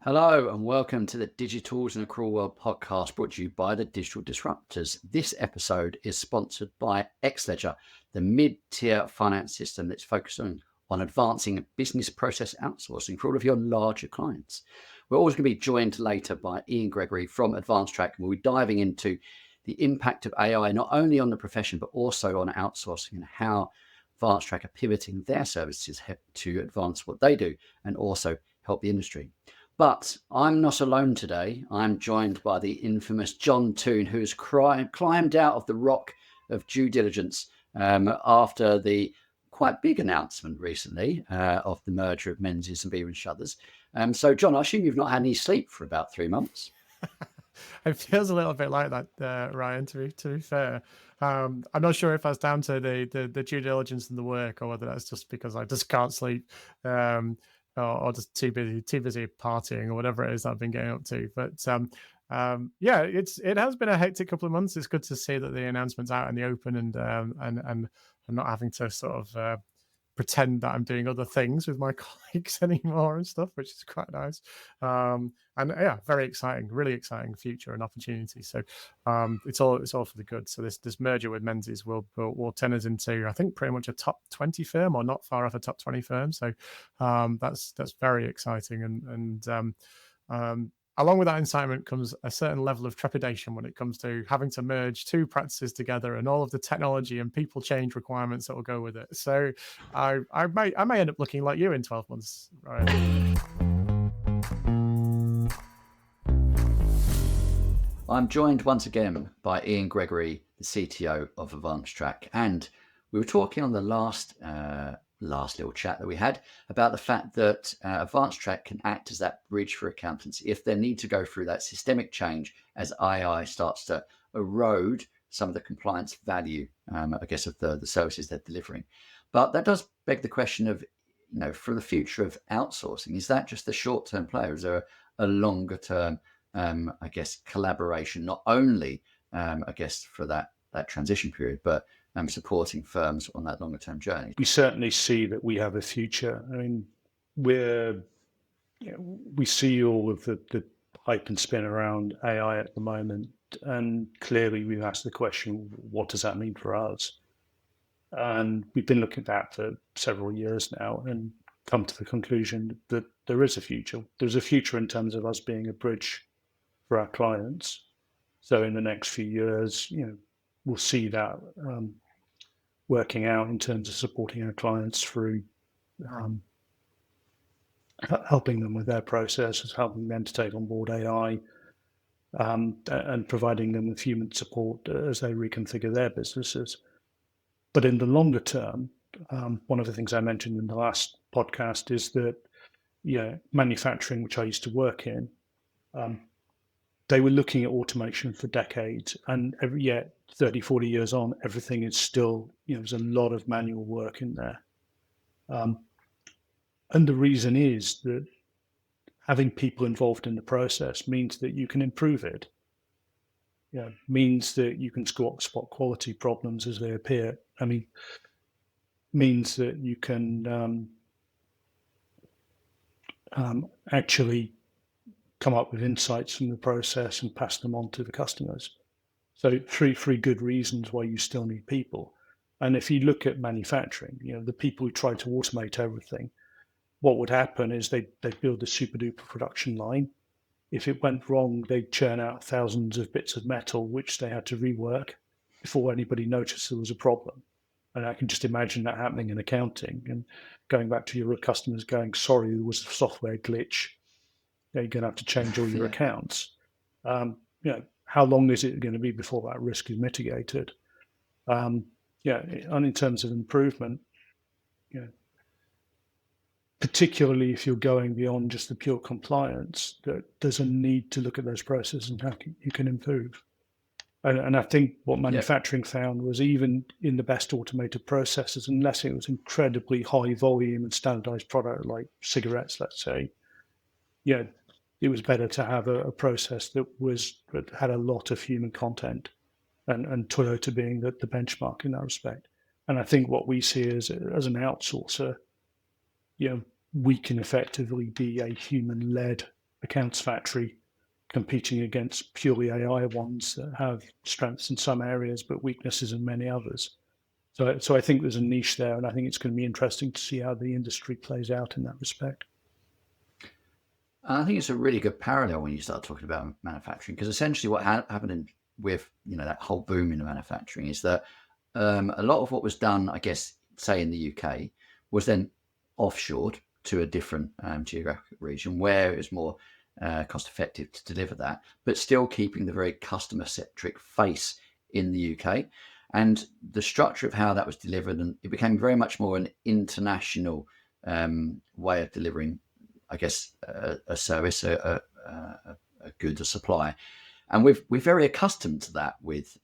Hello and welcome to the Digitals in a Cruel World podcast brought to you by the Digital Disruptors. This episode is sponsored by Xledger, the mid-tier finance system that's focused on advancing business process outsourcing for all of your larger clients. We're always going to be joined later by Ian Gregory from Advancetrack, and we'll be diving into the impact of AI not only on the profession but also on outsourcing and how Advancetrack are pivoting their services to advance what they do and also help the industry. But I'm not alone today. I'm joined by the infamous John Toon, who has climbed out of the rock of due diligence after the quite big announcement recently of the merger of Menzies and Beaver and Shuthers. So, John, I assume you've not had any sleep for about 3 months. It feels a little bit like that, Ryan, to be fair. I'm not sure if that's down to the due diligence and the work, or whether that's just because I just can't sleep. Or just too busy partying or whatever it is that I've been getting up to. But yeah, it has been a hectic couple of months. It's good to see that the announcement's out in the open and I'm not having to sort of pretend that I'm doing other things with my colleagues anymore and stuff, which is quite nice. And yeah, very exciting, really exciting future and opportunity. So it's all for the good. So this merger with Menzies will turn us into, I think, pretty much a top 20 firm, or not far off a top 20 firm. So that's very exciting. And along with that excitement comes a certain level of trepidation when it comes to having to merge two practices together and all of the technology and people change requirements that will go with it. So I may end up looking like you in 12 months, right? I'm joined once again by Ian Gregory, the CTO of Advancetrack, and we were talking on the last little chat that we had about the fact that Advancetrack can act as that bridge for accountants if they need to go through that systemic change as AI starts to erode some of the compliance value, I guess, of the services they're delivering. But that does beg the question of, for the future of outsourcing, is that just a short-term play, or is there a longer-term, I guess, collaboration, not only, I guess, for that transition period, but supporting firms on that longer term journey? We certainly see that we have a future. I mean, we see all of the hype and spin around AI at the moment, and clearly we've asked the question, what does that mean for us? And we've been looking at that for several years now and come to the conclusion that there is a future. There's a future in terms of us being a bridge for our clients. So in the next few years, we'll see that working out in terms of supporting our clients through helping them with their processes, helping them to take on board AI, and providing them with human support as they reconfigure their businesses. But in the longer term, one of the things I mentioned in the last podcast is that, manufacturing, which I used to work in, they were looking at automation for decades, and 30, 40 years on, everything is still, there's a lot of manual work in there. And the reason is that having people involved in the process means that you can improve it. Means that you can spot quality problems as they appear. Means that you can actually come up with insights from the process and pass them on to the customers. So three good reasons why you still need people. And if you look at manufacturing, the people who try to automate everything, what would happen is they'd build a super duper production line. If it went wrong, they'd churn out thousands of bits of metal, which they had to rework before anybody noticed there was a problem. And I can just imagine that happening in accounting and going back to your customers going, sorry, there was a software glitch. You're going to have to change all your accounts. How long is it going to be before that risk is mitigated? And in terms of improvement, particularly if you're going beyond just the pure compliance, that there's a need to look at those processes and how you can improve. And I think what manufacturing found was, even in the best automated processes, unless it was incredibly high volume and standardized product like cigarettes, let's say, it was better to have a process that had a lot of human content, and Toyota being the benchmark in that respect. And I think what we see as an outsourcer, we can effectively be a human-led accounts factory competing against purely AI ones that have strengths in some areas but weaknesses in many others. So I think there's a niche there, and I think it's going to be interesting to see how the industry plays out in that respect. I think it's a really good parallel when you start talking about manufacturing, because essentially what happened with that whole boom in manufacturing is that a lot of what was done, I guess, say in the UK, was then offshored to a different geographic region where it was more cost effective to deliver that, but still keeping the very customer centric face in the UK. And the structure of how that was delivered, and it became very much more an international way of delivering, I guess, a service, a good, a supply. And we're very accustomed to that with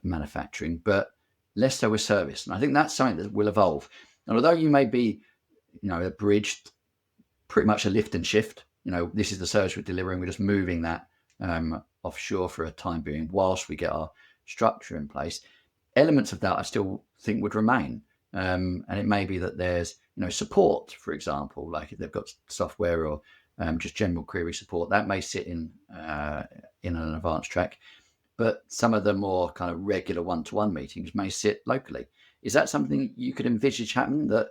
manufacturing, but less so with service. And I think that's something that will evolve. And although you may be, a bridge, pretty much a lift and shift, this is the service we're delivering, we're just moving that offshore for a time being whilst we get our structure in place. Elements of that I still think would remain. And it may be that there's, support, for example, like if they've got software or just general query support, that may sit in an Advancetrack, but some of the more kind of regular one-to-one meetings may sit locally. Is that something you could envisage happen, that,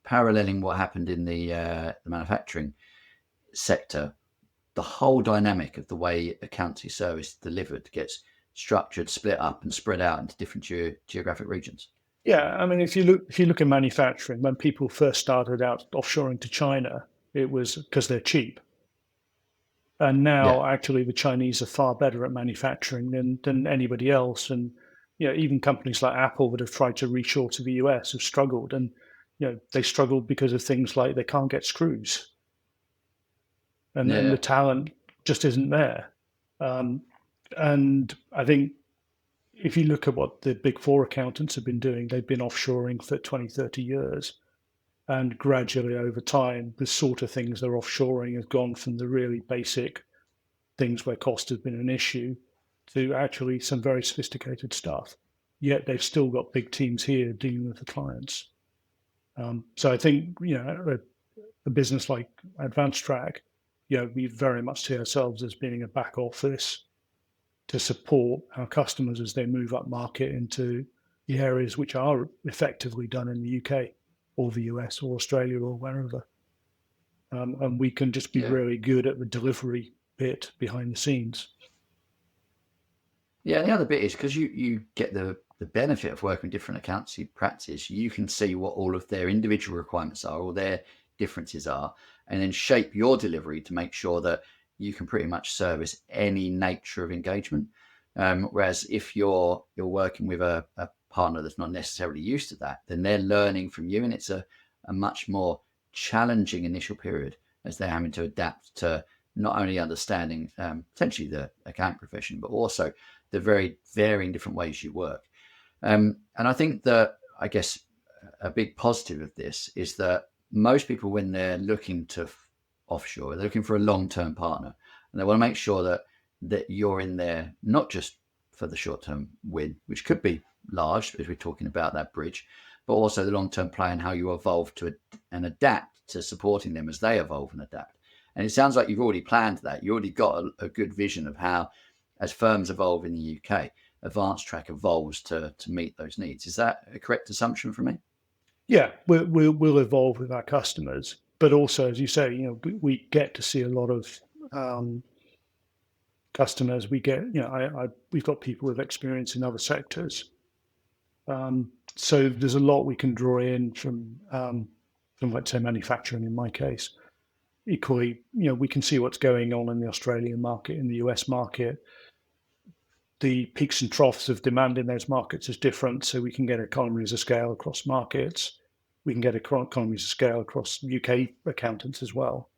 paralleling what happened in the manufacturing sector, the whole dynamic of the way accountancy service delivered gets structured, split up and spread out into different geographic regions? Yeah, I mean, if you look at manufacturing, when people first started out offshoring to China, it was because they're cheap. And now, actually, the Chinese are far better at manufacturing than anybody else. And even companies like Apple that have tried to reshore to the US have struggled. And they struggled because of things like they can't get screws, and the talent just isn't there. And I think if you look at what the big four accountants have been doing, they've been offshoring for 20, 30 years. And gradually over time, the sort of things they're offshoring has gone from the really basic things where cost has been an issue to actually some very sophisticated stuff. Yet they've still got big teams here dealing with the clients. So I think, a business like Advancetrack, we very much see ourselves as being a back office to support our customers as they move up market into the areas which are effectively done in the UK or the US or Australia or wherever. And we can just be really good at the delivery bit behind the scenes. Yeah, and the other bit is because you get the benefit of working with different accountancy practices, you can see what all of their individual requirements are, or their differences are, and then shape your delivery to make sure that you can pretty much service any nature of engagement. Whereas if you're working with a partner that's not necessarily used to that, then they're learning from you, and it's a much more challenging initial period as they're having to adapt to not only understanding potentially the accounting profession, but also the very varying different ways you work. And I think that, I guess, a big positive of this is that most people, when they're looking to offshore, they're looking for a long-term partner, and they want to make sure that you're in there not just for the short-term win, which could be large as we're talking about that bridge, but also the long-term plan, how you evolve to and adapt to supporting them as they evolve and adapt. And it sounds like you've already planned that. You already got a good vision of how, as firms evolve in the UK, Advancetrack evolves to meet those needs. Is that a correct assumption from me? Yeah, we'll evolve with our customers, but also, as you say, we get to see a lot of customers. We get, we've got people with experience in other sectors, so there's a lot we can draw in from let's say manufacturing in my case. Equally, we can see what's going on in the Australian market, in the US market. The peaks and troughs of demand in those markets is different, so we can get economies of scale across markets. We can get economies of scale across UK accountants as well.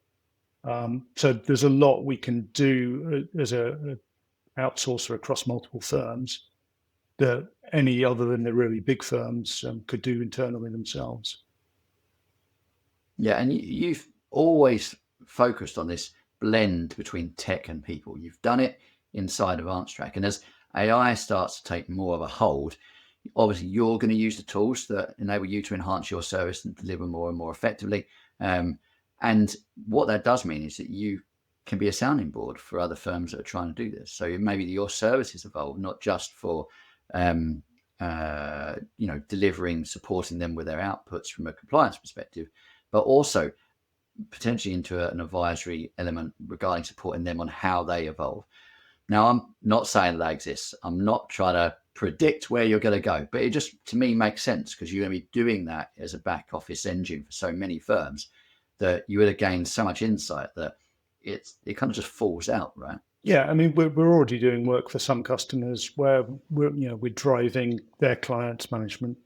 So there's a lot we can do as a outsourcer across multiple firms that any other than the really big firms could do internally themselves. Yeah, and you've always focused on this blend between tech and people. You've done it inside of Advancetrack, and as AI starts to take more of a hold, obviously you're going to use the tools that enable you to enhance your service and deliver more and more effectively. And what that does mean is that you can be a sounding board for other firms that are trying to do this. So maybe your services evolve, not just for delivering, supporting them with their outputs from a compliance perspective, but also potentially into an advisory element regarding supporting them on how they evolve. Now, I'm not saying that they exist. I'm not trying to predict where you're going to go, but it just, to me, makes sense because you're going to be doing that as a back office engine for so many firms that you would have gained so much insight that it kind of just falls out, right? Yeah, I mean, we're already doing work for some customers where we're driving their clients' management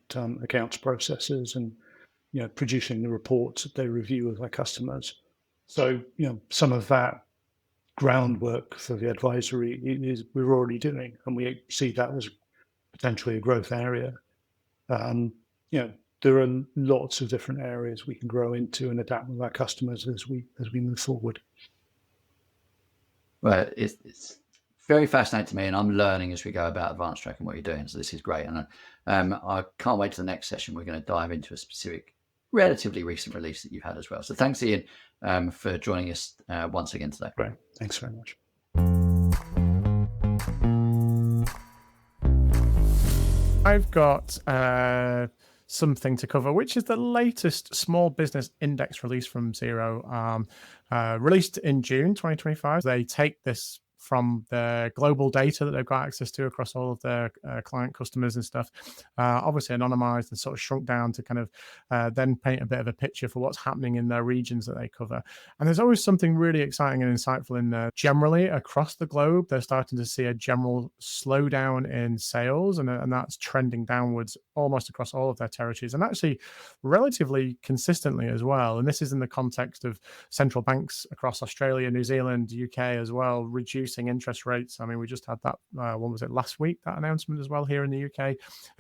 accounts processes and producing the reports that they review with their customers. So some of that groundwork for the advisory is we're already doing, and we see that as potentially a growth area. There are lots of different areas we can grow into and adapt with our customers as we move forward. Well, it's very fascinating to me, and I'm learning as we go about Advancetrack and what you're doing. So this is great, and I can't wait to the next session. We're going to dive into a specific, relatively recent release that you've had as well. So thanks, Ian, for joining us once again today. Great, thanks very much. I've got something to cover, which is the latest small business index release from Xero, released in June 2025. They take this from the global data that they've got access to across all of their client customers and stuff, obviously anonymized and sort of shrunk down to kind of then paint a bit of a picture for what's happening in their regions that they cover. And there's always something really exciting and insightful in there. Generally, across the globe, they're starting to see a general slowdown in sales, and that's trending downwards almost across all of their territories, and actually relatively consistently as well. And this is in the context of central banks across Australia, New Zealand, UK as well, reducing interest rates. I mean, we just had that, when was it, last week, that announcement as well here in the UK,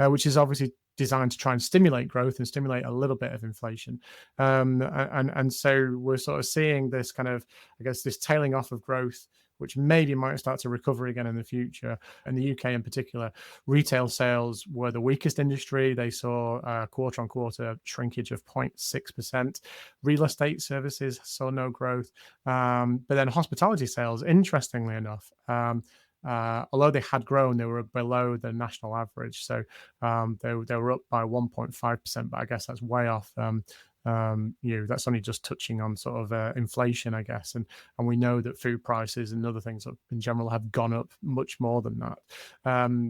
which is obviously designed to try and stimulate growth and stimulate a little bit of inflation. And so we're sort of seeing this kind of, I guess, this tailing off of growth, which maybe might start to recover again in the future. In the UK in particular, retail sales were the weakest industry. They saw a quarter-on-quarter shrinkage of 0.6%. Real estate services saw no growth. But then hospitality sales, interestingly enough, although they had grown, they were below the national average. So they were up by 1.5%, but I guess that's way off. That's only just touching on sort of inflation, I guess, and we know that food prices and other things in general have gone up much more than that.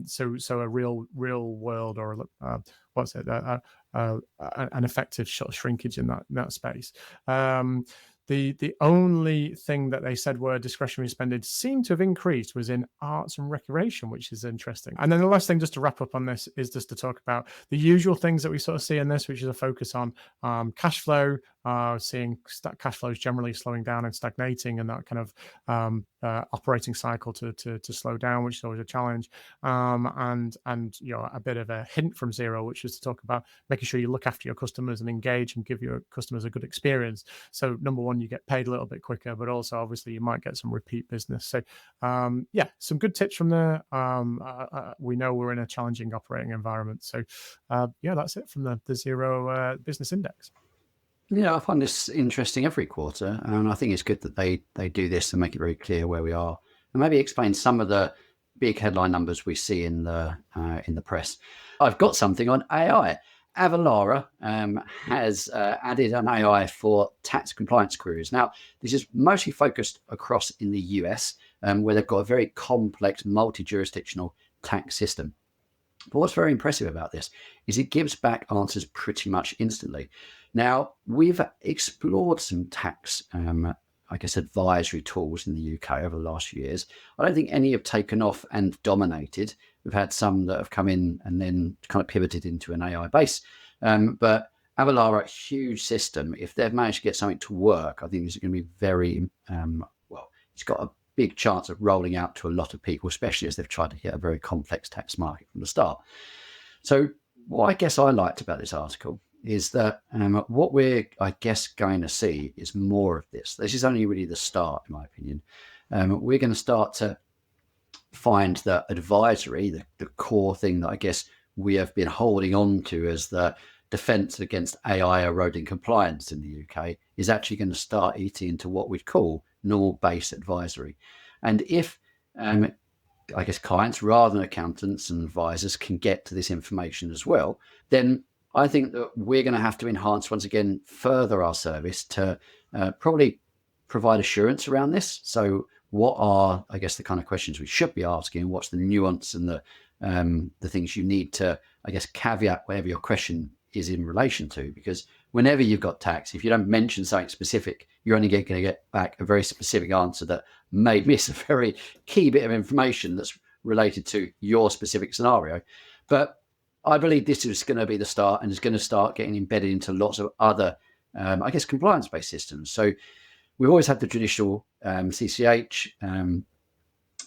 So a real world, or an effective sort of shrinkage in that space. The only thing that they said were discretionary spending seemed to have increased was in arts and recreation, which is interesting. And then the last thing, just to wrap up on this, is just to talk about the usual things that we sort of see in this, which is a focus on cash flow, seeing cash flows generally slowing down and stagnating, and that kind of operating cycle to slow down, which is always a challenge. And a bit of a hint from Xero, which is to talk about making sure you look after your customers and engage and give your customers a good experience. So number one, you get paid a little bit quicker, but also obviously you might get some repeat business. So some good tips from there. We know we're in a challenging operating environment. So that's it from the Xero Business Index. Yeah, I find this interesting every quarter, and I think it's good that they do this and make it very clear where we are, and maybe explain some of the big headline numbers we see in the press. I've got something on AI. Avalara has added an AI for tax compliance queries. Now, this is mostly focused across in the US, where they've got a very complex multi-jurisdictional tax system. But what's very impressive about this is it gives back answers pretty much instantly. Now, we've explored some tax, advisory tools in the UK over the last few years. I don't think any have taken off and dominated. We've had some that have come in and then kind of pivoted into an AI base. But Avalara, huge system. If they've managed to get something to work, I think this is going to be very, it's got a big chance of rolling out to a lot of people, especially as they've tried to hit a very complex tax market from the start. So what I guess I liked about this article is that what we're, I guess, going to see is more of this. This is only really the start, in my opinion. We're going to start to find that advisory, the core thing that I guess we have been holding on to as the defense against AI eroding compliance in the UK is actually going to start eating into what we'd call normal base advisory. And if, I guess, clients rather than accountants and advisors can get to this information as well, then I think that we're going to have to enhance, once again, further our service to probably provide assurance around this. So what are, I guess, the kind of questions we should be asking? What's the nuance and the things you need to, I guess, caveat whatever your question is in relation to? Because whenever you've got tax, if you don't mention something specific, you're only going to get back a very specific answer that may miss a very key bit of information that's related to your specific scenario. But I believe this is going to be the start, and is going to start getting embedded into lots of other, I guess, compliance-based systems. So we've always had the traditional CCH.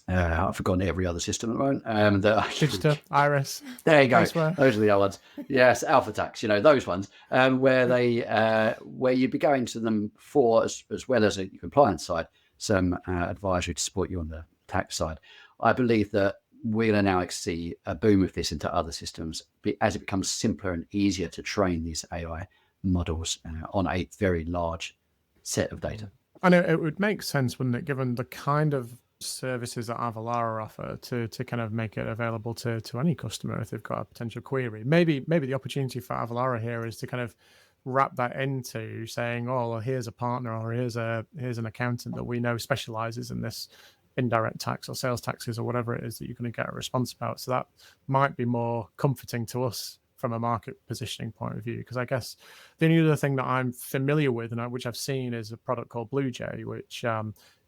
I've forgotten every other system at the moment. Digital, Iris. There you go. Elsewhere. Those are the other ones. Yes, Alpha Tax. Those ones where you'd be going to them for, as well as a compliance side, some advisory to support you on the tax side. I believe that we're going to now see a boom of this into other systems as it becomes simpler and easier to train these AI models on a very large set of data. I know it would make sense, wouldn't it, given the kind of services that Avalara offer, to kind of make it available to any customer if they've got a potential query. Maybe the opportunity for Avalara here is to kind of wrap that into saying, oh, well, here's a partner, or here's an accountant that we know specializes in this indirect tax or sales taxes or whatever it is that you're going to get a response about. So that might be more comforting to us from a market positioning point of view, because I guess the only other thing that I'm familiar with and which I've seen is a product called BlueJay, which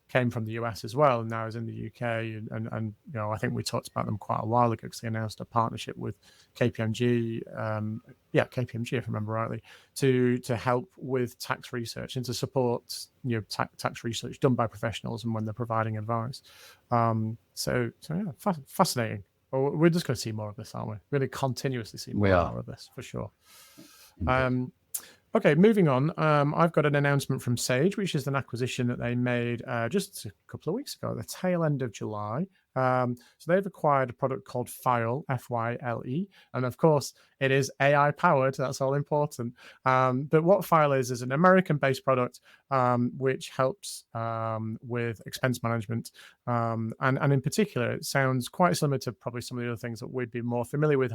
came from the US as well and now is in the UK, and I think we talked about them quite a while ago because they announced a partnership with KPMG, KPMG if I remember rightly, to help with tax research and to support tax research done by professionals and when they're providing advice. So yeah, fascinating. Well, we're just going to see more of this, aren't we? We're going to continuously see more of this for sure. Okay, moving on. I've got an announcement from Sage, which is an acquisition that they made just a couple of weeks ago, at the tail end of July. So they've acquired a product called Fyle, Fyle, and of course it is AI powered. That's all important. But what Fyle is an American-based product which helps with expense management, and in particular, it sounds quite similar to probably some of the other things that we'd be more familiar with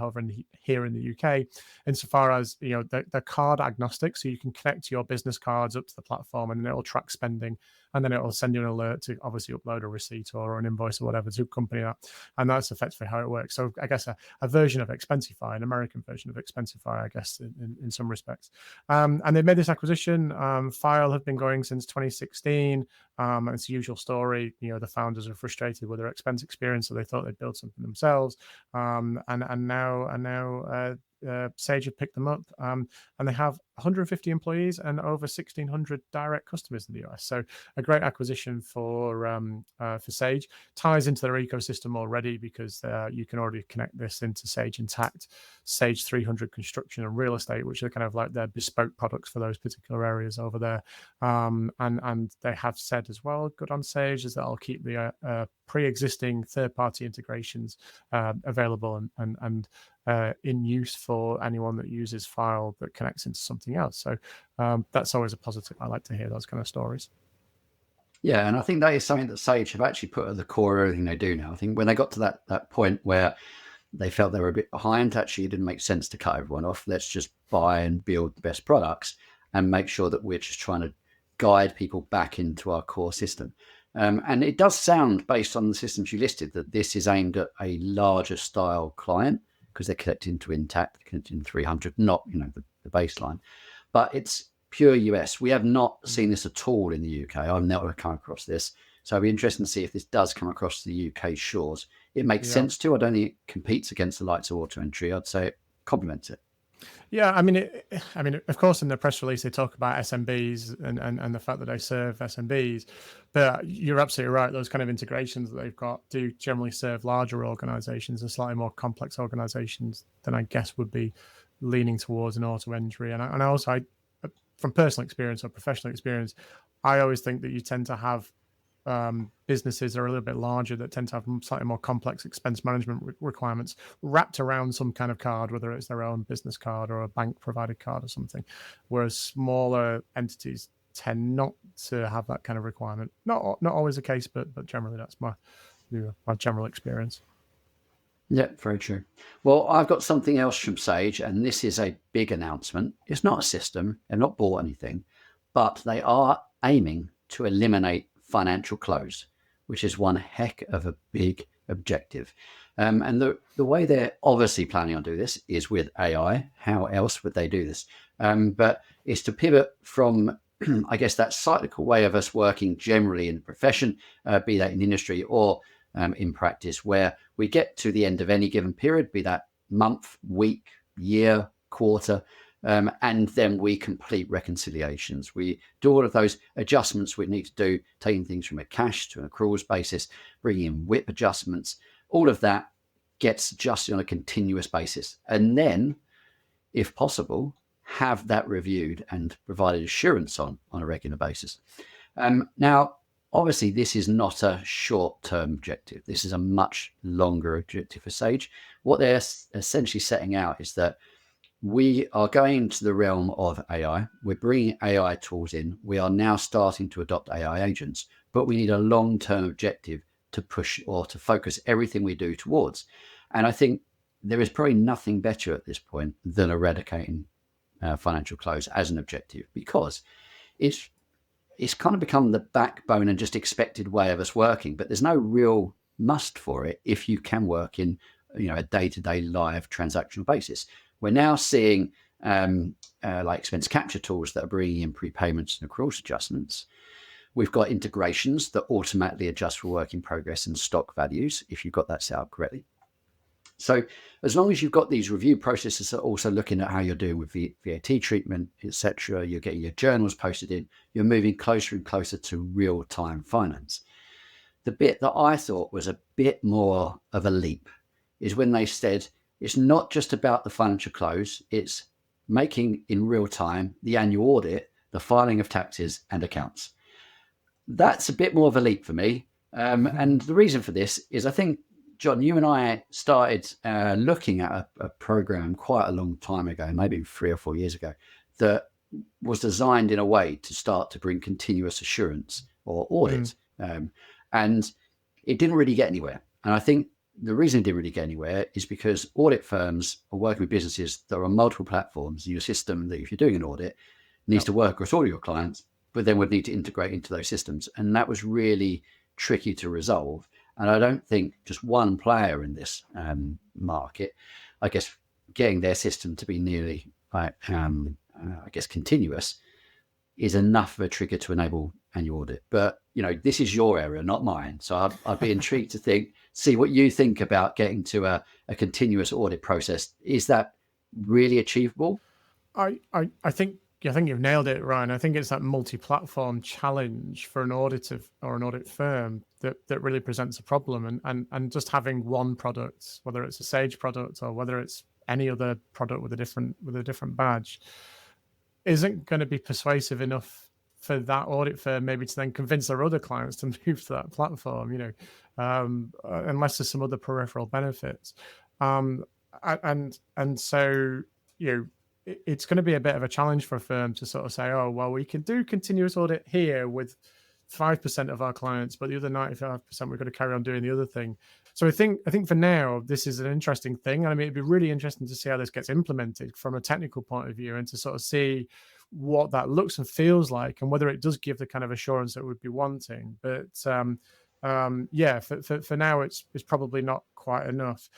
here in the UK, insofar as they're card agnostic, so you can connect your business cards up to the platform, and it'll track spending. And then it will send you an alert to obviously upload a receipt or an invoice or whatever to accompany that. And that's effectively how it works. So I guess a version of Expensify, an American version of Expensify, I guess, in some respects. And they've made this acquisition. Fyle have been going since 2016. And it's the usual story. The founders are frustrated with their expense experience, so they thought they'd build something themselves. And now Sage have picked them up, and they have 150 employees and over 1,600 direct customers in the US. So a great acquisition for Sage. Ties into their ecosystem already, because you can already connect this into Sage Intacct, Sage 300 Construction and Real Estate, which are kind of like their bespoke products for those particular areas over there. And they have said as well, good on Sage, is that I'll keep the pre-existing third-party integrations available and in use for anyone that uses Fyle that connects into something else. So that's always a positive. I like to hear those kind of stories. Yeah, and I think that is something that Sage have actually put at the core of everything they do now. I think when they got to that point where they felt they were a bit behind, actually it didn't make sense to cut everyone off. Let's just buy and build the best products and make sure that we're just trying to guide people back into our core system. And it does sound, based on the systems you listed, that this is aimed at a larger style client, because they're connected into Intacct, they're connected in 300, not the baseline. But it's pure US. We have not seen this at all in the UK. I've never come across this. So it'll be interesting to see if this does come across the UK shores. It makes sense to. I don't think it competes against the likes of Auto Entry. I'd say it complements it. Yeah, I mean, of course, in the press release they talk about SMBs and the fact that they serve SMBs, but you're absolutely right. Those kind of integrations that they've got do generally serve larger organizations and slightly more complex organizations than I guess would be leaning towards an Auto Entry. And also, from personal experience or professional experience, I always think that you tend to have businesses are a little bit larger that tend to have slightly more complex expense management requirements wrapped around some kind of card, whether it's their own business card or a bank provided card or something, whereas smaller entities tend not to have that kind of requirement. Not always the case, but generally that's my general experience. Yeah, very true. Well, I've got something else from Sage, and this is a big announcement. It's not a system, they've not bought anything, but they are aiming to eliminate financial close, which is one heck of a big objective. And the way they're obviously planning on doing this is with AI. How else would they do this? But it's to pivot from, I guess, that cyclical way of us working generally in the profession, be that in industry or in practice, where we get to the end of any given period, be that month, week, year, quarter, and then we complete reconciliations. We do all of those adjustments we need to do, taking things from a cash to an accruals basis, bringing in WIP adjustments. All of that gets adjusted on a continuous basis. And then, if possible, have that reviewed and provided assurance on a regular basis. Now, obviously, this is not a short-term objective. This is a much longer objective for Sage. What they're essentially setting out is that we are going into the realm of AI. We're bringing AI tools in. We are now starting to adopt AI agents, but we need a long-term objective to push or to focus everything we do towards. And I think there is probably nothing better at this point than eradicating financial close as an objective, because it's kind of become the backbone and just expected way of us working, but there's no real must for it if you can work in a day-to-day live transactional basis. We're now seeing like expense capture tools that are bringing in prepayments and accruals adjustments. We've got integrations that automatically adjust for work in progress and stock values if you've got that set up correctly. So as long as you've got these review processes that are also looking at how you're doing with VAT treatment, etc., you're getting your journals posted in, you're moving closer and closer to real-time finance. The bit that I thought was a bit more of a leap is when they said it's not just about the financial close, it's making in real time the annual audit, the filing of taxes and accounts. That's a bit more of a leap for me. And the reason for this is, I think, John, you and I started looking at a program quite a long time ago, maybe 3 or 4 years ago, that was designed in a way to start to bring continuous assurance or audit. And it didn't really get anywhere. And I think the reason it didn't really get anywhere is because audit firms are working with businesses that are on multiple platforms. Your system, that if you're doing an audit, needs to work across all your clients, but then would need to integrate into those systems. And that was really tricky to resolve. And I don't think just one player in this market, I guess, getting their system to be nearly, continuous is enough of a trigger to enable annual audit. But, this is your area, not mine. So I'd be intrigued to see what you think about getting to a continuous audit process. Is that really achievable? I think you've nailed it, Ryan. I think it's that multi-platform challenge for an auditor or an audit firm that really presents a problem. And just having one product, whether it's a Sage product or whether it's any other product with a different badge, isn't going to be persuasive enough for that audit firm maybe to then convince their other clients to move to that platform, unless there's some other peripheral benefits. And so, it's going to be a bit of a challenge for a firm to sort of say, oh, well, we can do continuous audit here with 5% of our clients, but the other 95%, we've got to carry on doing the other thing. So I think for now, this is an interesting thing. I mean, it'd be really interesting to see how this gets implemented from a technical point of view and to sort of see what that looks and feels like and whether it does give the kind of assurance that we'd be wanting. But for now, it's probably not quite enough.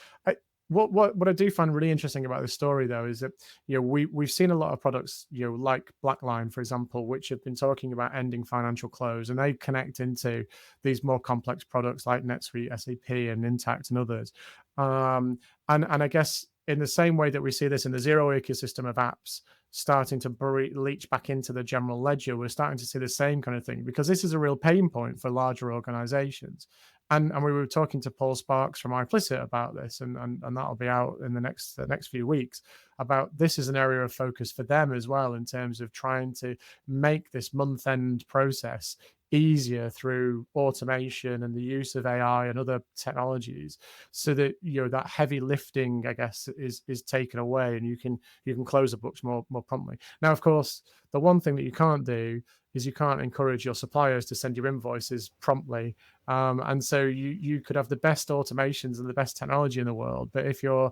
What I do find really interesting about this story, though, is that we've seen a lot of products, like Blackline, for example, which have been talking about ending financial close, and they connect into these more complex products like NetSuite, SAP, and Intact, and others. And I guess in the same way that we see this in the Xero ecosystem of apps starting to leach back into the general ledger, we're starting to see the same kind of thing, because this is a real pain point for larger organizations. And we were talking to Paul Sparks from iPlicit about this, and that'll be out in the next few weeks, about this is an area of focus for them as well, in terms of trying to make this month-end process easier through automation and the use of AI and other technologies, so that that heavy lifting, I guess, is taken away, and you can close the books more promptly. Now, of course, the one thing that you can't do is you can't encourage your suppliers to send you invoices promptly. And so you could have the best automations and the best technology in the world, but if your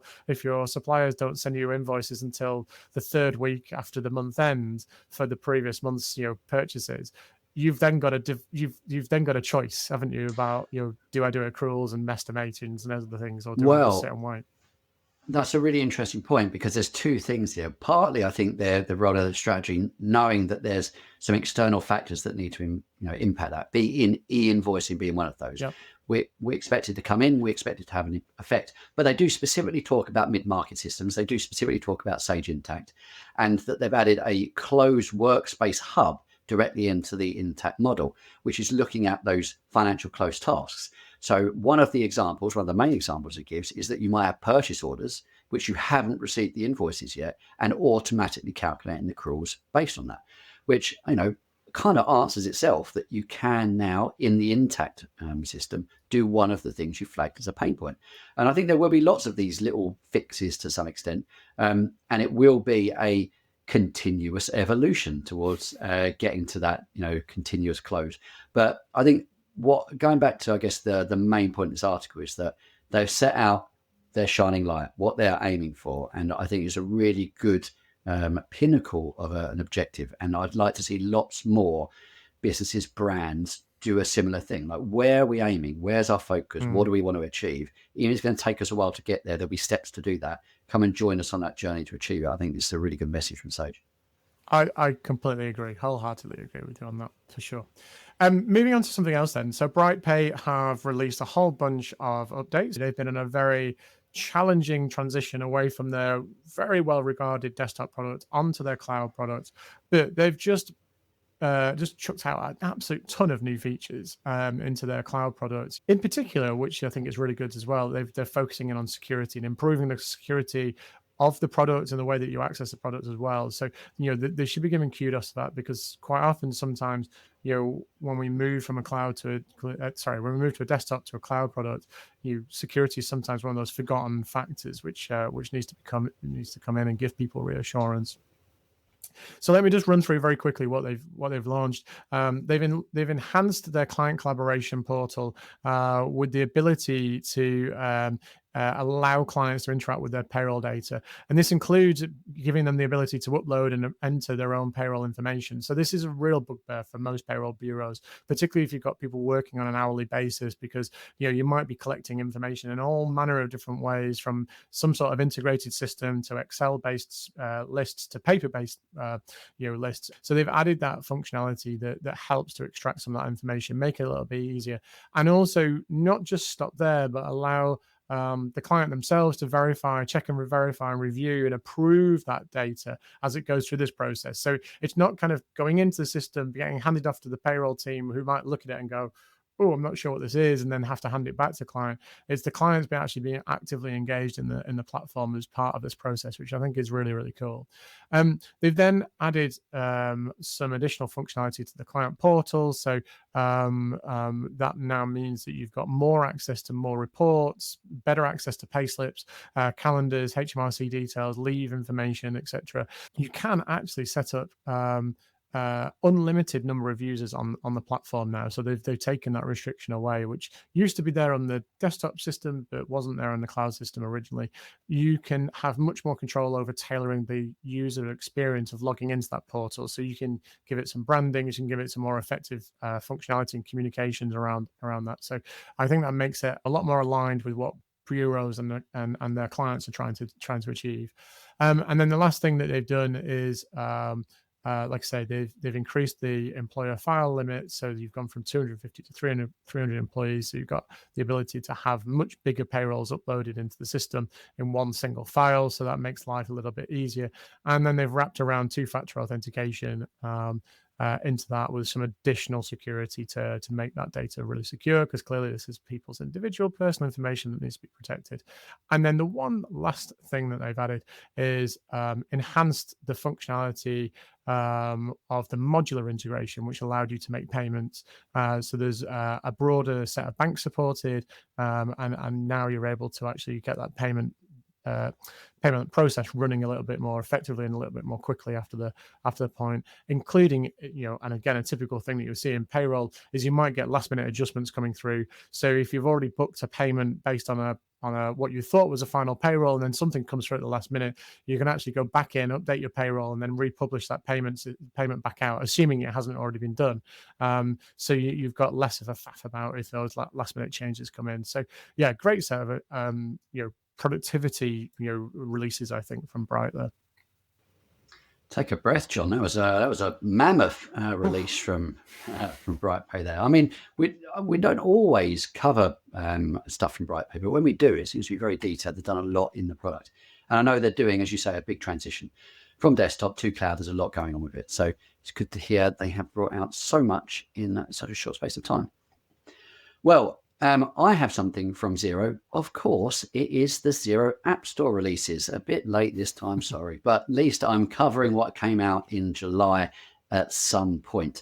suppliers don't send you invoices until the third week after the month end for the previous month's purchases, you've then got a choice, haven't you, about do I do accruals and estimations and other things, or do I just sit and wait? That's a really interesting point, because there's two things here. Partly, I think they're the role of the strategy, knowing that there's some external factors that need to impact that, be in e-invoicing being one of those. Yep. We expect it to come in, we expect it to have an effect, but they do specifically talk about mid-market systems. They do specifically talk about Sage Intacct, and that they've added a closed workspace hub directly into the Intacct model, which is looking at those financial close tasks. So one of the main examples it gives is that you might have purchase orders which you haven't received the invoices yet, and automatically calculating the accruals based on that, which kind of answers itself, that you can now in the Intacct system do one of the things you flagged as a pain point. And I think there will be lots of these little fixes to some extent, and it will be a continuous evolution towards getting to that continuous close. But I think going back to, I guess, the main point of this article is that they've set out their shining light, what they're aiming for, and I think it's a really good pinnacle of an objective. And I'd like to see lots more businesses, brands do a similar thing. Like, where are we aiming? Where's our focus? What do we want to achieve? Even if it's going to take us a while to get there, there'll be steps to do that. Come and join us on that journey to achieve it. I think this is a really good message from Sage. I completely agree, wholeheartedly agree with you on that, for sure. Moving on to something else then. So BrightPay have released a whole bunch of updates. They've been in a very challenging transition away from their very well-regarded desktop product onto their cloud product, but they've just chucked out an absolute ton of new features into their cloud products. In particular, which I think is really good as well, they're focusing in on security and improving the security of the product and the way that you access the product as well. So, they should be giving kudos to that, because quite often, sometimes, when we move from a cloud to when we move to a desktop to a cloud product, security is sometimes one of those forgotten factors, which needs to come in and give people reassurance. So let me just run through very quickly what they've launched. They've enhanced their client collaboration portal with the ability to allow clients to interact with their payroll data. And this includes giving them the ability to upload and enter their own payroll information. So this is a real bugbear for most payroll bureaus, particularly if you've got people working on an hourly basis, because you might be collecting information in all manner of different ways, from some sort of integrated system to Excel-based lists to paper-based lists. So they've added that functionality that helps to extract some of that information, make it a little bit easier, and also not just stop there, but allow the client themselves to check and verify and review and approve that data as it goes through this process. So it's not kind of going into the system, getting handed off to the payroll team, who might look at it and go, oh, I'm not sure what this is, and then have to hand it back to the client. It's the clients actually being actively engaged in the platform as part of this process, which I think is really, really cool. They've then added some additional functionality to the client portal. So that now means that you've got more access to more reports, better access to payslips, calendars, HMRC details, leave information, etc. You can actually set up unlimited number of users on the platform now. So they've taken that restriction away, which used to be there on the desktop system, but wasn't there on the cloud system originally. You can have much more control over tailoring the user experience of logging into that portal. So you can give it some branding, you can give it some more effective functionality and communications around that. So I think that makes it a lot more aligned with what bureaus and their clients are trying to achieve. And then the last thing that they've done is like I say, they've increased the employer file limit, so you've gone from 250 to 300 employees. So you've got the ability to have much bigger payrolls uploaded into the system in one single file, so that makes life a little bit easier. And then they've wrapped around two-factor authentication into that with some additional security to make that data really secure, because clearly this is people's individual personal information that needs to be protected. And then the one last thing that they've added is enhanced the functionality of the modular integration, which allowed you to make payments. So there's a broader set of banks supported, and now you're able to actually get that payment process running a little bit more effectively and a little bit more quickly after the point, including, and again, a typical thing that you'll see in payroll is you might get last minute adjustments coming through. So if you've already booked a payment based on a what you thought was a final payroll, and then something comes through at the last minute, you can actually go back in, update your payroll, and then republish that payment back out, assuming it hasn't already been done. So you've got less of a faff about if those last minute changes come in. So yeah, great set of productivity releases, I think, from Bright there. Take a breath, John. That was a mammoth release from BrightPay there. I mean, we don't always cover stuff from BrightPay, but when we do, it seems to be very detailed. They've done a lot in the product, and I know they're doing, as you say, a big transition from desktop to cloud. There's a lot going on with it, so it's good to hear they have brought out so much in such a short space of time. Well, I have something from Xero. Of course, it is the Xero App Store releases. A bit late this time, sorry, but at least I'm covering what came out in July at some point.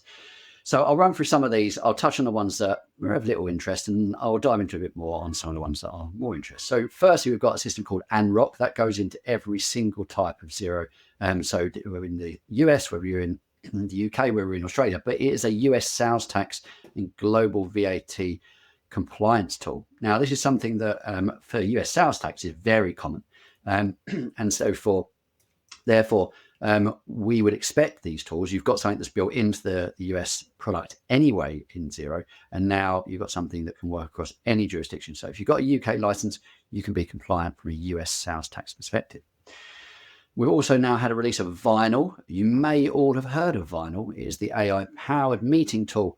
So I'll run through some of these. I'll touch on the ones that were of little interest, and I'll dive into a bit more on some of the ones that are more interest. So firstly, we've got a system called Anrock that goes into every single type of Xero. So we're in the US, whether you're in the UK, where we're in Australia, but it is a US sales tax and global VAT compliance tool. Now, this is something that for US sales tax is very common. And so therefore, we would expect these tools. You've got something that's built into the US product anyway in Xero, and now you've got something that can work across any jurisdiction. So if you've got a UK license, you can be compliant from a US sales tax perspective. We've also now had a release of Vinyl. You may all have heard of Vinyl. It is the AI-powered meeting tool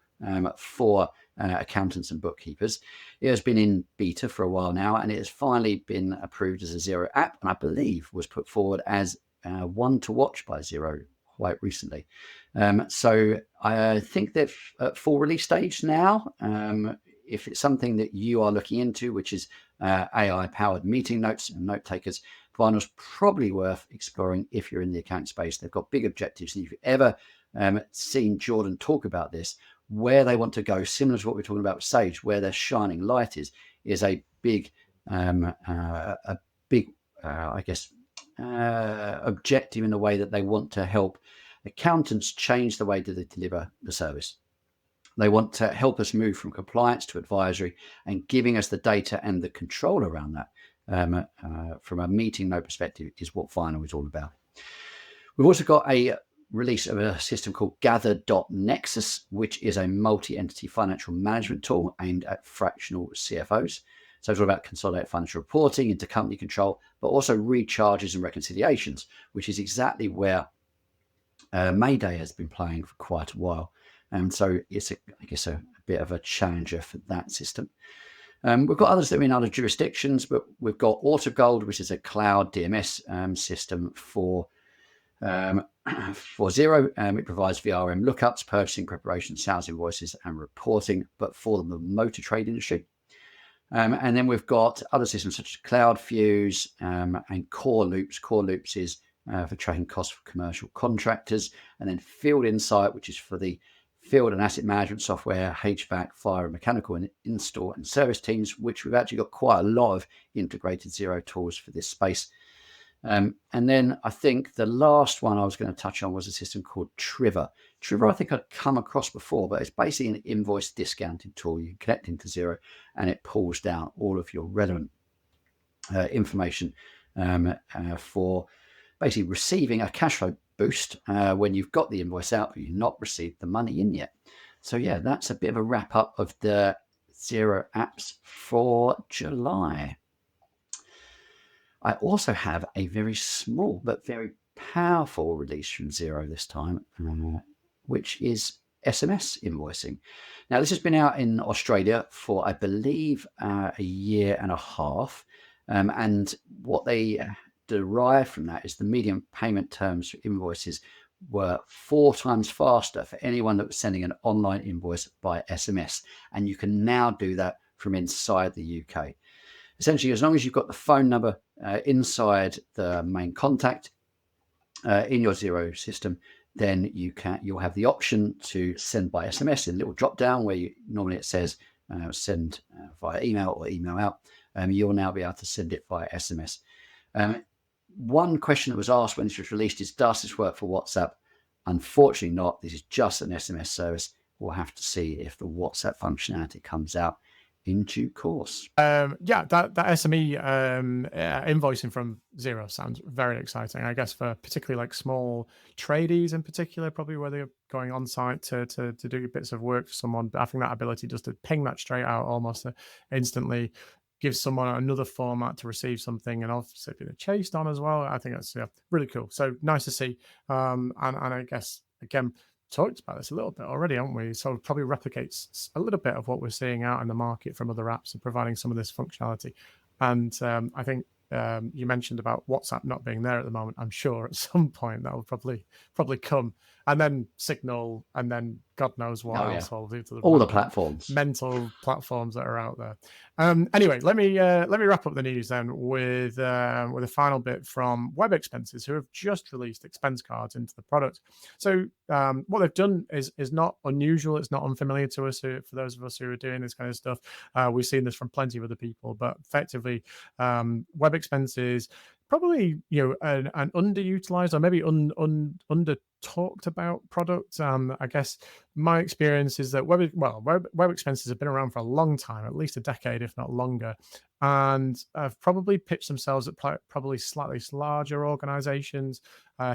for accountants and bookkeepers. It has been in beta for a while now, and it has finally been approved as a Xero app, and I believe was put forward as one to watch by Xero quite recently. So I think they're at full release stage now. If it's something that you are looking into, which is AI-powered meeting notes and note takers, Vinyl's probably worth exploring if you're in the account space. They've got big objectives, and if you've ever seen Jordan talk about this, where they want to go, similar to what we're talking about with Sage, where their shining light is a big, objective in the way that they want to help accountants change the way that they deliver the service. They want to help us move from compliance to advisory, and giving us the data and the control around that from a meeting note perspective is what Vinyl is all about. We've also got a release of a system called Gather.nexus, which is a multi-entity financial management tool aimed at fractional CFOs. So it's all about consolidated financial reporting, intercompany control, but also recharges and reconciliations, which is exactly where Mayday has been playing for quite a while. And so it's, a bit of a challenger for that system. We've got others that are in other jurisdictions, but we've got AutoGold, which is a cloud DMS system for Xero. It provides VRM lookups, purchasing preparation, sales invoices, and reporting, but for the motor trade industry. And then we've got other systems such as CloudFuse and Core Loops. Core Loops is for tracking costs for commercial contractors, and then Field Insight, which is for the field and asset management software, HVAC, fire and mechanical and install and service teams, which we've actually got quite a lot of integrated Xero tools for this space. And then I think the last one I was going to touch on was a system called Triver. Triver, I think I'd come across before, but it's basically an invoice discounting tool. You connect into Xero and it pulls down all of your relevant information for basically receiving a cash flow boost when you've got the invoice out, but you've not received the money in yet. So yeah, that's a bit of a wrap up of the Xero apps for July. I also have a very small but very powerful release from Xero this time, which is SMS invoicing. Now, this has been out in Australia for, I believe, a year and a half. And what they derive from that is the median payment terms for invoices were 4 times faster for anyone that was sending an online invoice by SMS. And you can now do that from inside the UK. Essentially, as long as you've got the phone number inside the main contact in your Xero system, then you'll have the option to send by SMS in a little drop down where normally it says send via email or email out. You'll now be able to send it via SMS. One question that was asked when this was released is, does this work for WhatsApp? Unfortunately not. This is just an SMS service. We'll have to see if the WhatsApp functionality comes out in due course. That SME invoicing from Xero sounds very exciting. I guess for particularly like small tradies in particular, probably where they're going on site to do bits of work for someone. But I think that ability just to ping that straight out almost instantly gives someone another format to receive something, and obviously they're chased on as well. I think that's really cool. So nice to see. And I guess again, talked about this a little bit already, haven't we? So it probably replicates a little bit of what we're seeing out in the market from other apps and providing some of this functionality. And I think you mentioned about WhatsApp not being there at the moment. I'm sure at some point that will probably come, and then Signal, and then God knows what else will do to all the platforms, mental platforms that are out there. Anyway, let me wrap up the news then with a final bit from Webexpenses, who have just released expense cards into the product. So what they've done is not unusual. It's not unfamiliar to us, for those of us who are doing this kind of stuff. We've seen this from plenty of other people, but effectively, Webexpenses probably an underutilized or maybe under talked about product. I guess my experience is that Webexpenses have been around for a long time, at least a decade, if not longer, and have probably pitched themselves at probably slightly larger organizations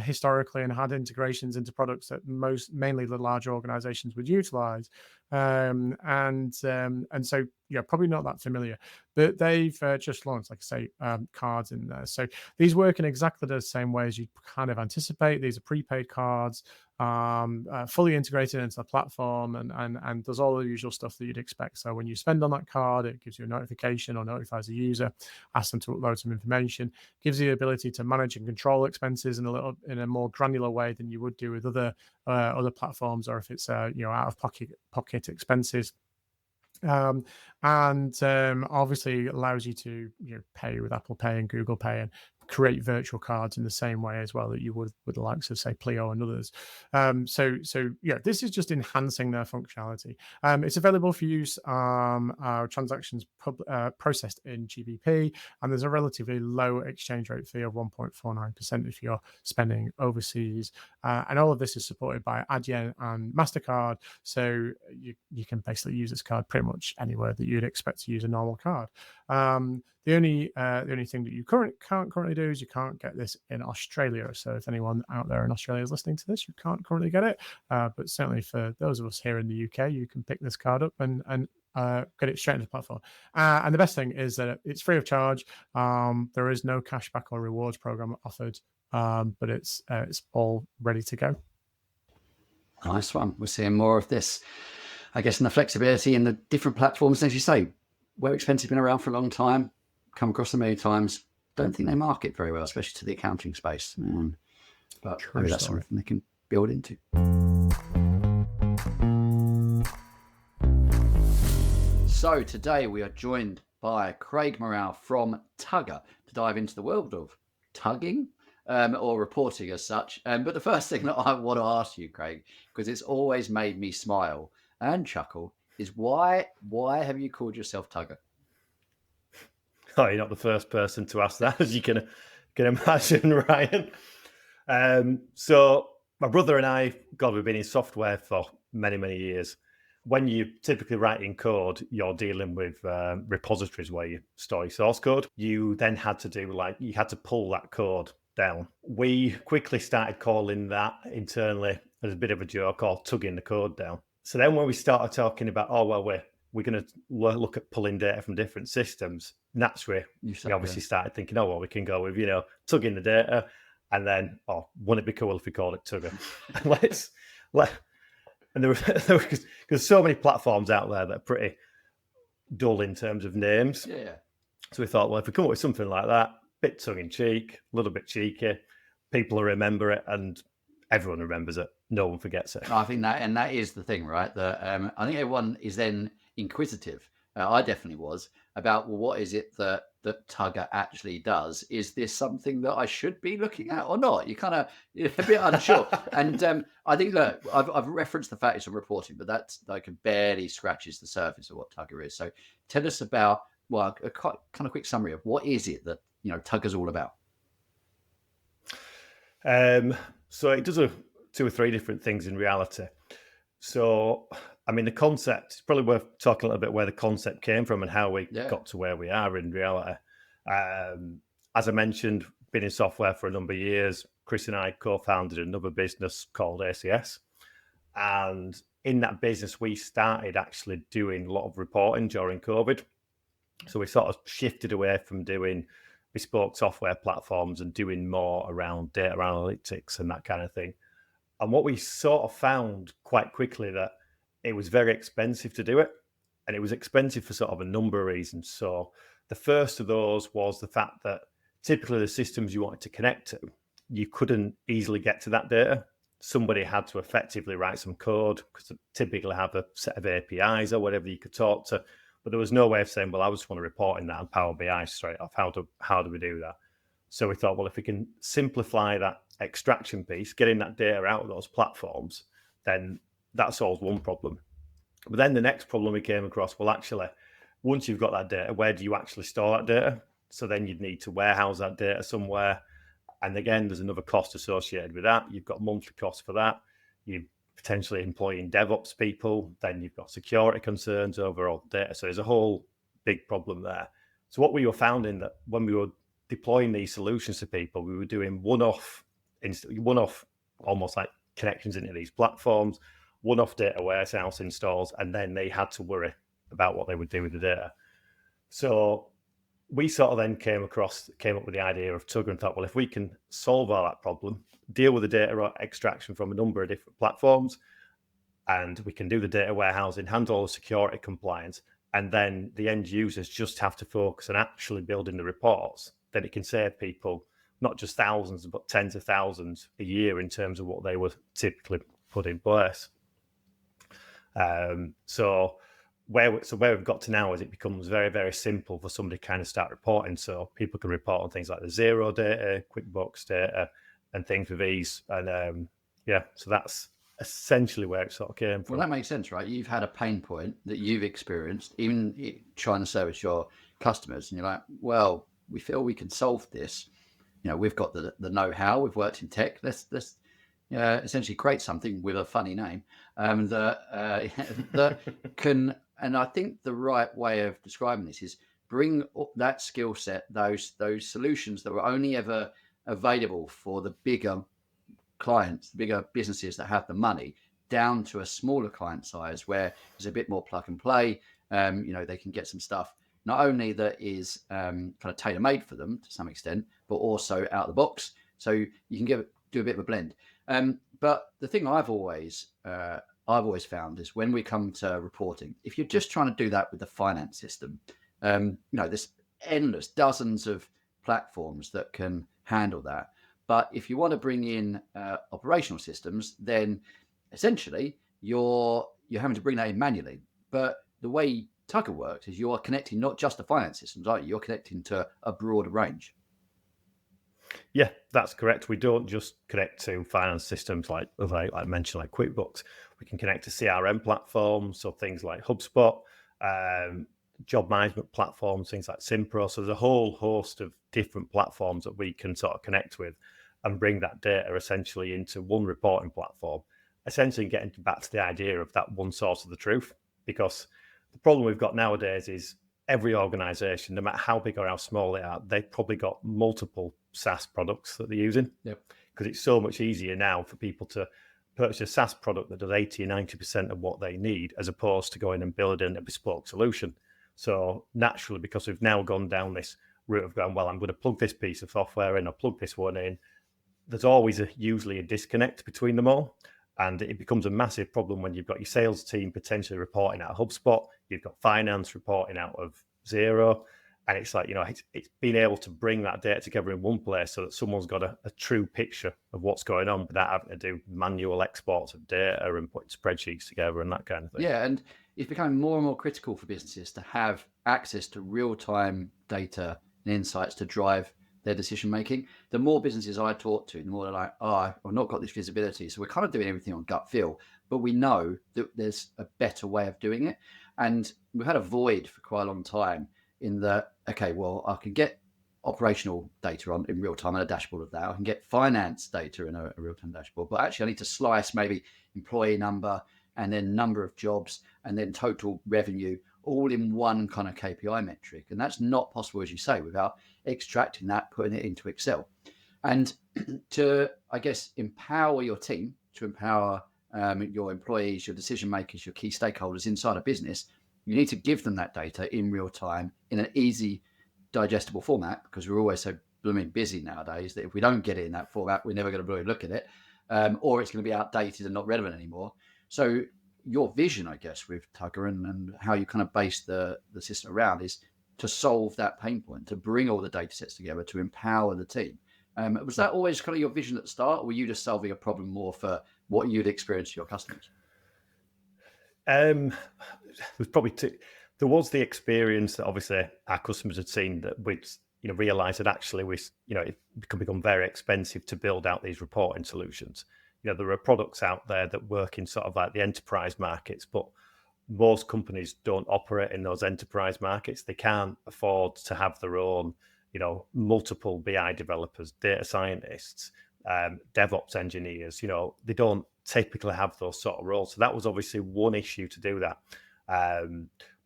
historically, and had integrations into products that mainly the larger organizations would utilize. And so probably not that familiar, but they've just launched, like I say, cards in there. So these work in exactly the same way as you kind of anticipate. These are prepaid cards, fully integrated into the platform, and does all the usual stuff that you'd expect. So when you spend on that card, it gives you a notification or notifies the user, asks them to upload some information, gives you the ability to manage and control expenses in a more granular way than you would do with other platforms, or if it's out of pocket expenses. Obviously allows you to pay with Apple Pay and Google Pay, and create virtual cards in the same way as well that you would with the likes of, say, Pleo and others. So this is just enhancing their functionality. It's available for use transactions processed in GBP, and there's a relatively low exchange rate fee of 1.49% if you're spending overseas. And all of this is supported by Adyen and MasterCard, so you can basically use this card pretty much anywhere that you'd expect to use a normal card. The only thing that you can't currently do is you can't get this in Australia. So if anyone out there in Australia is listening to this, you can't currently get it. But certainly for those of us here in the UK, you can pick this card up and get it straight into the platform. And the best thing is that it's free of charge. There is no cashback or rewards program offered, but it's all ready to go. Nice one. We're seeing more of this, I guess, in the flexibility in the different platforms. As you say, Webexpenses have been around for a long time, come across them many times. Don't think they market very well, especially to the accounting space. But maybe that's something they can build into. So today we are joined by Craig Morale from Tugger to dive into the world of tugging or reporting as such. But the first thing that I want to ask you, Craig, because it's always made me smile and chuckle, is why have you called yourself Tugger? Oh, you're not the first person to ask that, as you can imagine, Ryan. So my brother and I, we've been in software for many, many years. When you typically writing code, you're dealing with repositories where you store your source code. You then had to pull that code down. We quickly started calling that internally as a bit of a joke, or tugging the code down. So then when we started talking about, we're going to look at pulling data from different systems, and that's where we obviously started thinking, we can go with, tugging the data, and then, wouldn't it be cool if we called it Tugger? And there's so many platforms out there that are pretty dull in terms of names. Yeah. So we thought, if we come up with something like that, bit tongue in cheek, a little bit cheeky, people will remember it, and everyone remembers it. No one forgets it. I think that is the thing, right? That I think everyone is then inquisitive. I definitely was about, well, what is it that Tugger actually does? Is this something that I should be looking at or not? You're a bit unsure. And I think, look, I've referenced the fact it's a reporting, but that's like barely scratches the surface of what Tugger is. So tell us about, well, a kind of quick summary of what is it that Tugger's all about. So it does 2 or 3 different things in reality. So, I mean, the concept, it's probably worth talking a little bit where the concept came from and how we got to where we are in reality. As I mentioned, been in software for a number of years. Chris and I co-founded another business called ACS. And in that business, we started actually doing a lot of reporting during COVID. So we sort of shifted away from doing bespoke software platforms and doing more around data analytics and that kind of thing. And what we sort of found quite quickly that it was very expensive to do it. And it was expensive for sort of a number of reasons. So the first of those was the fact that typically the systems you wanted to connect to, you couldn't easily get to that data. Somebody had to effectively write some code because they typically have a set of APIs or whatever you could talk to. But there was no way of saying, well, I just want to report in that on Power BI straight off. How do we do that? So we thought, well, if we can simplify that extraction piece, getting that data out of those platforms, then that solves one problem. But then the next problem we came across, well, actually, once you've got that data, where do you actually store that data? So then you'd need to warehouse that data somewhere. And again, there's another cost associated with that. You've got monthly costs for that. You potentially employing DevOps people, then you've got security concerns over all the data. So there's a whole big problem there. So what we were finding that when we were deploying these solutions to people, we were doing one-off almost like connections into these platforms, one-off data warehouse installs, and then they had to worry about what they would do with the data. So we sort of then came up with the idea of Tugger and thought, well, if we can solve all that problem, deal with the data extraction from a number of different platforms, and we can do the data warehousing, handle all the security compliance, and then the end users just have to focus on actually building the reports, then it can save people not just thousands, but tens of thousands a year in terms of what they would typically put in place. So where we've got to now is it becomes very, very simple for somebody to kind of start reporting. So people can report on things like the Xero data, QuickBooks data, and things with ease. And so that's essentially where it sort of came from. Well, that makes sense, right? You've had a pain point that you've experienced, even trying to service your customers, and you're like, well, we feel we can solve this. We've got the know-how. We've worked in tech. Let's essentially create something with a funny name that can. And I think the right way of describing this is bring up that skill set, those solutions that were only ever available for the bigger clients, the bigger businesses that have the money, down to a smaller client size where there's a bit more plug and play. They can get some stuff not only that is kind of tailor-made for them to some extent, but also out of the box. So you can do a bit of a blend. But the thing I've always found is when we come to reporting, if you're just trying to do that with the finance system, there's endless dozens of platforms that can handle that. But if you want to bring in operational systems, then essentially you're having to bring that in manually. But the way Tugger works is you're connecting not just to finance systems, aren't you? You're connecting to a broader range. Yeah, that's correct. We don't just connect to finance systems like I mentioned, like QuickBooks. We can connect to CRM platforms, so things like HubSpot, job management platforms, things like Simpro. So there's a whole host of different platforms that we can sort of connect with and bring that data essentially into one reporting platform, essentially getting back to the idea of that one source of the truth. Because the problem we've got nowadays is every organization, no matter how big or how small they are, they've probably got multiple SaaS products that they're using. Yep. Because it's so much easier now for people to purchase a SaaS product that does 80 or 90% of what they need, as opposed to going and building a bespoke solution. So naturally, because we've now gone down this route of going, well, I'm going to plug this piece of software in, or plug this one in, there's always usually a disconnect between them all. And it becomes a massive problem when you've got your sales team potentially reporting out of HubSpot, you've got finance reporting out of Xero, And it's like, it's being able to bring that data together in one place so that someone's got a true picture of what's going on without having to do manual exports of data and putting spreadsheets together and that kind of thing. Yeah, and it's becoming more and more critical for businesses to have access to real-time data and insights to drive their decision making. The more businesses I talk to, the more they're like, I've not got this visibility. So we're kind of doing everything on gut feel, but we know that there's a better way of doing it. And we've had a void for quite a long time in that, okay, well, I can get operational data in real time and a dashboard of that. I can get finance data in a real-time dashboard, but actually I need to slice maybe employee number and then number of jobs and then total revenue all in one kind of KPI metric. And that's not possible, as you say, without extracting that, putting it into Excel. And to, I guess, empower your team, to empower your employees, your decision makers, your key stakeholders inside a business, you need to give them that data in real time in an easy, digestible format, because we're always so blooming busy nowadays that if we don't get it in that format, we're never going to really look at it, or it's going to be outdated and not relevant anymore. So your vision, I guess, with Tugger and how you kind of base the system around is to solve that pain point, to bring all the data sets together, to empower the team. Was that always kind of your vision at the start, or were you just solving a problem more for what you'd experienced your customers? There's probably there was the experience that obviously our customers had seen that we'd realized that actually it can become very expensive to build out these reporting solutions. There are products out there that work in sort of like the enterprise markets, but most companies don't operate in those enterprise markets. They can't afford to have their own, multiple BI developers, data scientists, DevOps engineers. They don't typically have those sort of roles. So that was obviously one issue to do that.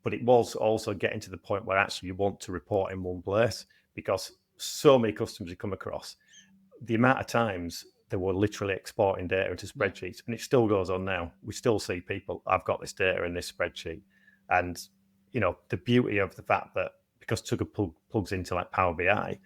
But it was also getting to the point where actually you want to report in one place, because so many customers you come across, the amount of times they were literally exporting data into spreadsheets, and it still goes on now. We still see people, I've got this data in this spreadsheet. And, the beauty of the fact that because Tugger plugs into like Power BI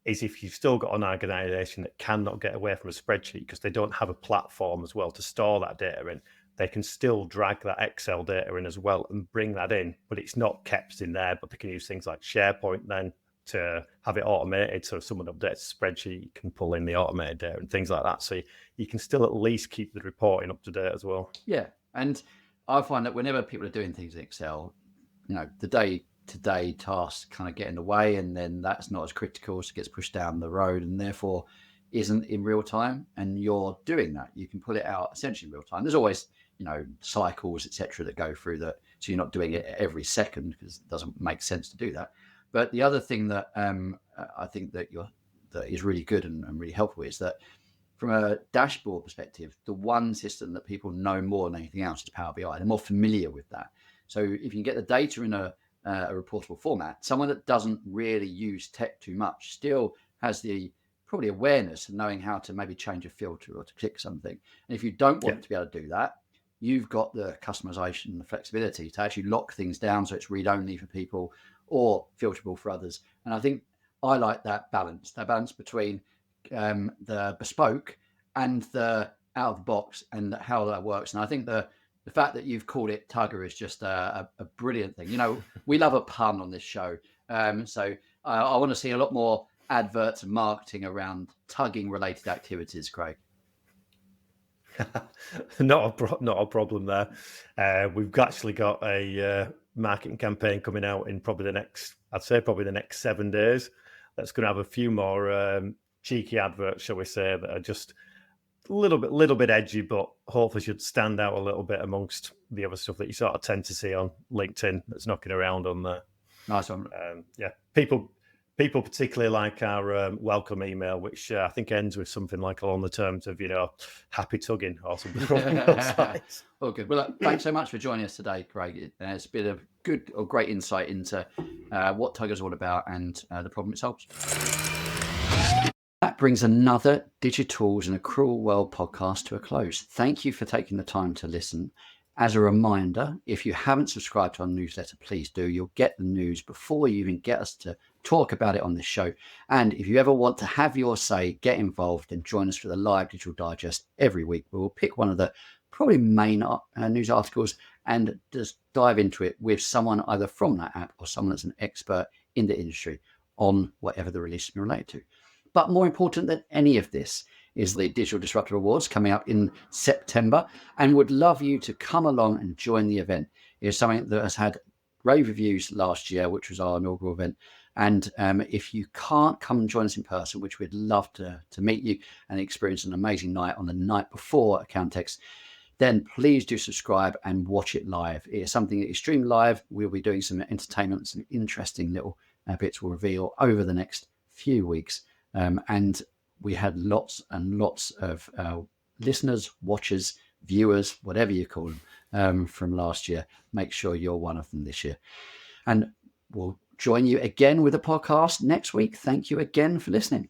is if you've still got an organization that cannot get away from a spreadsheet because they don't have a platform as well to store that data in, they can still drag that Excel data in as well and bring that in, but it's not kept in there. But they can use things like SharePoint then to have it automated. So if someone updates a spreadsheet, you can pull in the automated data and things like that. So you can still at least keep the reporting up to date as well. Yeah. And I find that whenever people are doing things in Excel, the day-to-day tasks kind of get in the way, and then that's not as critical, so it gets pushed down the road and therefore isn't in real time. And you're doing that. You can pull it out essentially in real time. There's always, cycles, etc., that go through that. So you're not doing it every second because it doesn't make sense to do that. But the other thing that I think that is really good and really helpful is that from a dashboard perspective, the one system that people know more than anything else is Power BI. They're more familiar with that. So if you can get the data in a reportable format, someone that doesn't really use tech too much still has the probably awareness of knowing how to maybe change a filter or to click something. And if you don't want to be able to do that, you've got the customization and the flexibility to actually lock things down so it's read-only for people or filterable for others. And I think I like that balance between the bespoke and the out of the box and how that works. And I think the fact that you've called it Tugger is just a brilliant thing. We love a pun on this show. So I want to see a lot more adverts and marketing around tugging related activities, Craig. Not a problem there. We've actually got a marketing campaign coming out in probably the next 7 days. That's going to have a few more cheeky adverts, shall we say, that are just a little bit edgy, but hopefully should stand out a little bit amongst the other stuff that you sort of tend to see on LinkedIn that's knocking around on there. Nice one. People particularly like our welcome email, which I think ends with something like along the terms of, happy tugging or something. Oh, good. Well, look, thanks so much for joining us today, Craig. It's been a good or great insight into what Tugger's all about and the problem it solves. That brings another Digitals in a Cruel World podcast to a close. Thank you for taking the time to listen. As a reminder, if you haven't subscribed to our newsletter, please do. You'll get the news before you even get us to talk about it on this show. And if you ever want to have your say, get involved and join us for the live digital digest every week. We'll pick one of the probably main news articles and just dive into it with someone either from that app or someone that's an expert in the industry on whatever the release is related to. But more important than any of this is the Digital Disruptor Awards coming up in September, and would love you to come along and join the event. It's something that has had rave reviews last year, which was our inaugural event. And if you can't come and join us in person, which we'd love to meet you and experience an amazing night on the night before Accountex, then please do subscribe and watch it live. It is something that is streamed live. We'll be doing some entertainment, some interesting little bits we'll reveal over the next few weeks. And we had lots and lots of listeners, watchers, viewers, whatever you call them, from last year. Make sure you're one of them this year. And we'll join you again with a podcast next week. Thank you again for listening.